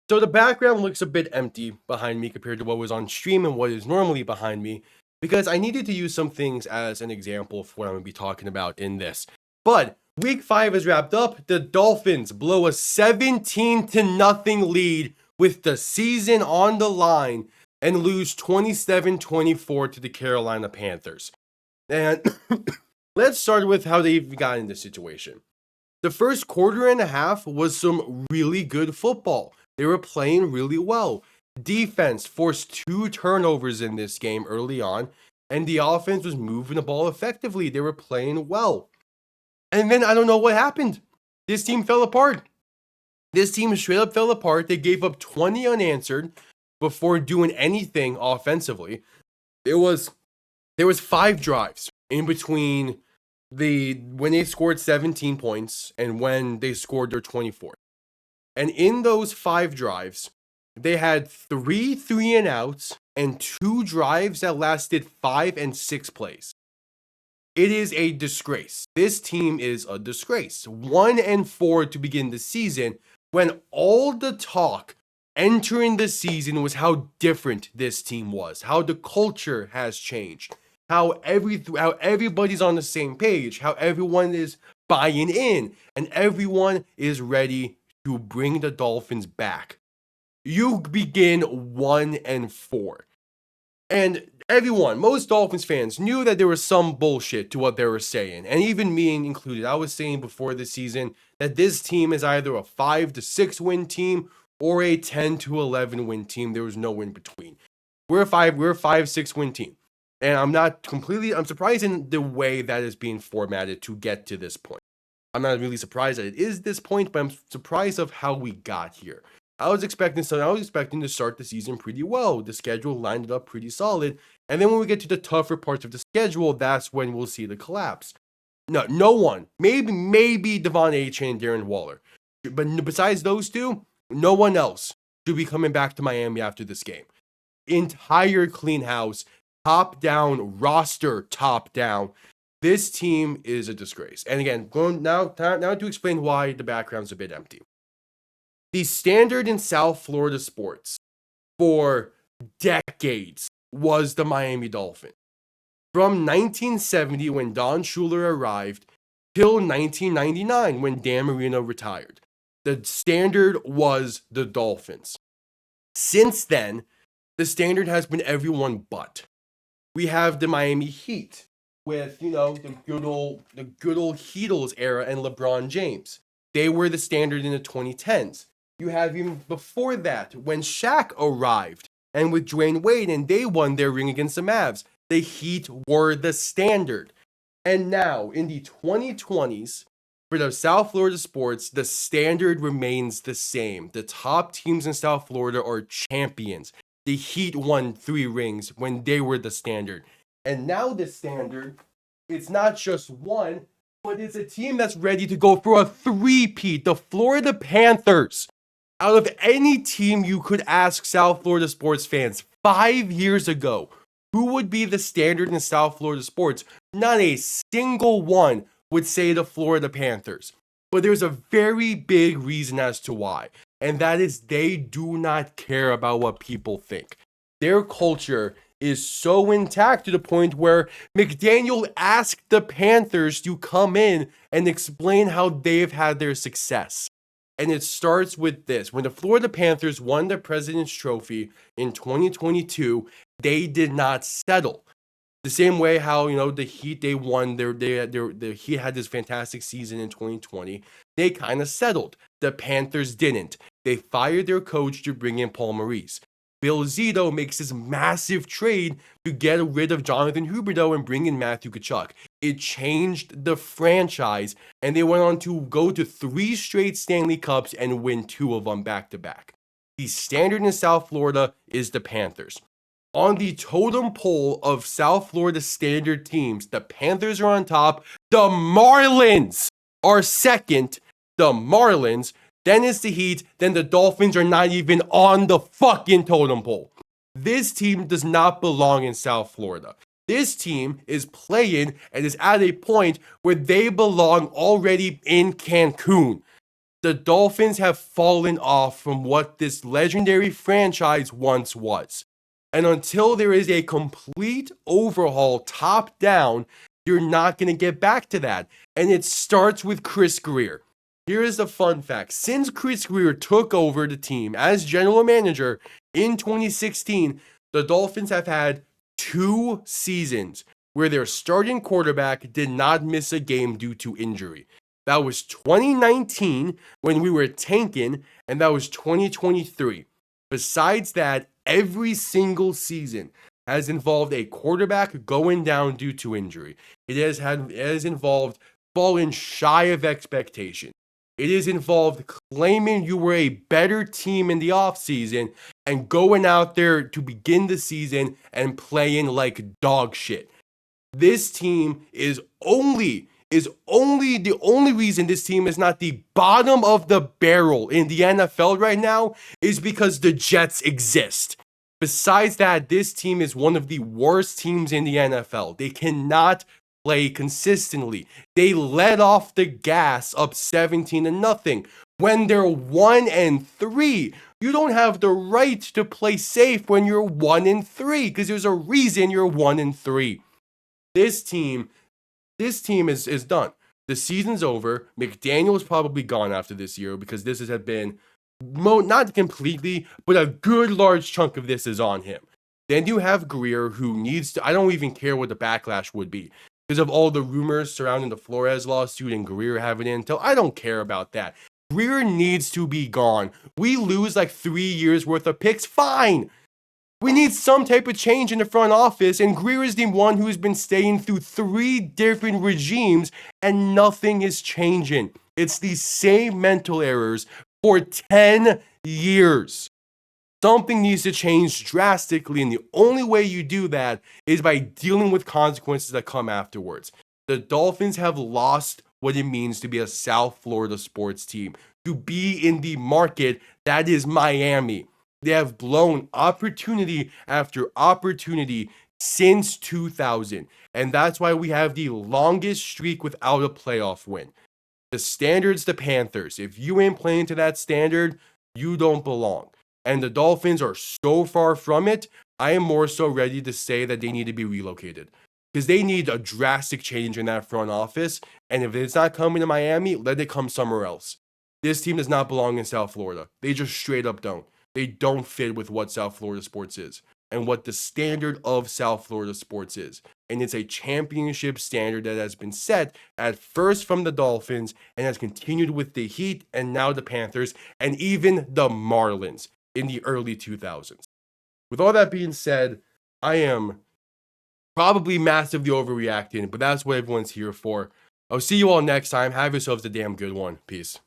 So the background looks a bit empty behind me compared to what was on stream and what is normally behind me, because I needed to use some things as an example for what I'm going to be talking about in this. But week 5 is wrapped up. The Dolphins blow a 17-0 lead with the season on the line and lose 27-24 to the Carolina Panthers. And let's start with how they even got in this situation. The first quarter and a half was some really good football. They were playing really well. Defense forced 2 turnovers in this game early on, and the offense was moving the ball effectively. They were playing well. And then I don't know what happened. This team fell apart. This team straight up fell apart. They gave up 20 unanswered before doing anything offensively. There was 5 drives in between when they scored 17 points and when they scored their 24th. And in those 5 drives, they had 3 3-and-outs and 2 drives that lasted 5 and 6 plays. It is a disgrace. This team is a disgrace. 1-4 to begin the season, when all the talk entering the season was how different this team was, how the culture has changed, how everybody's on the same page, how everyone is buying in, and everyone is ready to bring the Dolphins back. You begin 1-4. And most Dolphins fans knew that there was some bullshit to what they were saying. And even me included. I was saying before the season that this team is either a 5-6 win team or a 10-11 win team. There was no in between. We're a 5-6 win team. And I'm surprised in the way that is being formatted to get to this point. I'm not really surprised that it is this point, but I'm surprised of how we got here. I was expecting to start the season pretty well. The schedule lined up pretty solid. And then when we get to the tougher parts of the schedule, that's when we'll see the collapse. No one. Maybe Devon Achane and Darren Waller. But besides those two, no one else should be coming back to Miami after this game. Entire clean house, top down, roster top down. This team is a disgrace. And again, going now to explain why the background's a bit empty. The standard in South Florida sports for decades was the Miami Dolphins. From 1970, when Don Shula arrived, till 1999, when Dan Marino retired. The standard was the Dolphins. Since then, the standard has been everyone but. We have the Miami Heat with, the good old Heatles era and LeBron James. They were the standard in the 2010s. You have even before that, when Shaq arrived, and with Dwayne Wade, and they won their ring against the Mavs. The Heat were the standard. And now, in the 2020s, for the South Florida sports, the standard remains the same. The top teams in South Florida are champions. The Heat won 3 rings when they were the standard. And now the standard, it's not just one, but it's a team that's ready to go for a 3-peat. The Florida Panthers. Out of any team you could ask South Florida sports fans 5 years ago, who would be the standard in South Florida sports? Not a single one would say the Florida Panthers. But there's a very big reason as to why. And that is they do not care about what people think. Their culture is so intact to the point where McDaniel asked the Panthers to come in and explain how they've had their success. And it starts with this. When the Florida Panthers won the President's Trophy in 2022, they did not settle. The same way how, the Heat, they won, the Heat had this fantastic season in 2020. They kind of settled. The Panthers didn't. They fired their coach to bring in Paul Maurice. Bill Zito makes this massive trade to get rid of Jonathan Huberdeau and bring in Matthew Tkachuk. It changed the franchise, and they went on to go to 3 straight Stanley Cups and win 2 of them back-to-back. The standard in South Florida is the Panthers. On the totem pole of South Florida standard teams, the Panthers are on top. The Marlins are second. The Marlins. Then it's the Heat. Then the Dolphins are not even on the fucking totem pole. This team does not belong in South Florida. This team is playing and is at a point where they belong already in Cancun. The Dolphins have fallen off from what this legendary franchise once was. And until there is a complete overhaul top down, you're not going to get back to that. And it starts with Chris Grier. Here is the fun fact. Since Chris Grier took over the team as general manager in 2016, the Dolphins have had 2 seasons where their starting quarterback did not miss a game due to injury. That was 2019 when we were tanking, and that was 2023. Besides that, every single season has involved a quarterback going down due to injury. It has involved falling shy of expectation. It has involved claiming you were a better team in the offseason and going out there to begin the season and playing like dog shit. This team is only the only reason this team is not the bottom of the barrel in the NFL right now is because the Jets exist. Besides that, this team is one of the worst teams in the NFL. They cannot play consistently. They let off the gas up 17-0 when they're 1-3. You don't have the right to play safe when you're 1-3 because there's a reason you're 1-3. This team is done. The season's over. McDaniel's probably gone after this year because this has been not completely, but a good large chunk of this is on him. Then you have Grier, who needs to. I don't even care what the backlash would be because of all the rumors surrounding the Flores lawsuit and Grier having intel. I don't care about that. Grier needs to be gone. We lose like 3 years worth of picks. Fine. We need some type of change in the front office, and Grier is the one who's been staying through 3 different regimes, and nothing is changing. It's the same mental errors for 10 years. Something needs to change drastically, and the only way you do that is by dealing with consequences that come afterwards. The Dolphins have lost what it means to be a South Florida sports team, to be in the market that is Miami. They have blown opportunity after opportunity since 2000, and that's why we have the longest streak without a playoff win. The standard's the Panthers. If you ain't playing to that standard, you don't belong. And the Dolphins are so far from it, I am more so ready to say that they need to be relocated. Because they need a drastic change in that front office, and if it's not coming to Miami, let it come somewhere else. This team does not belong in South Florida. They just straight up don't. They don't fit with what South Florida sports is and what the standard of South Florida sports is. And it's a championship standard that has been set at first from the Dolphins and has continued with the Heat and now the Panthers and even the Marlins in the early 2000s. With all that being said, I am probably massively overreacting, but that's what everyone's here for. I'll see you all next time. Have yourselves a damn good one. Peace.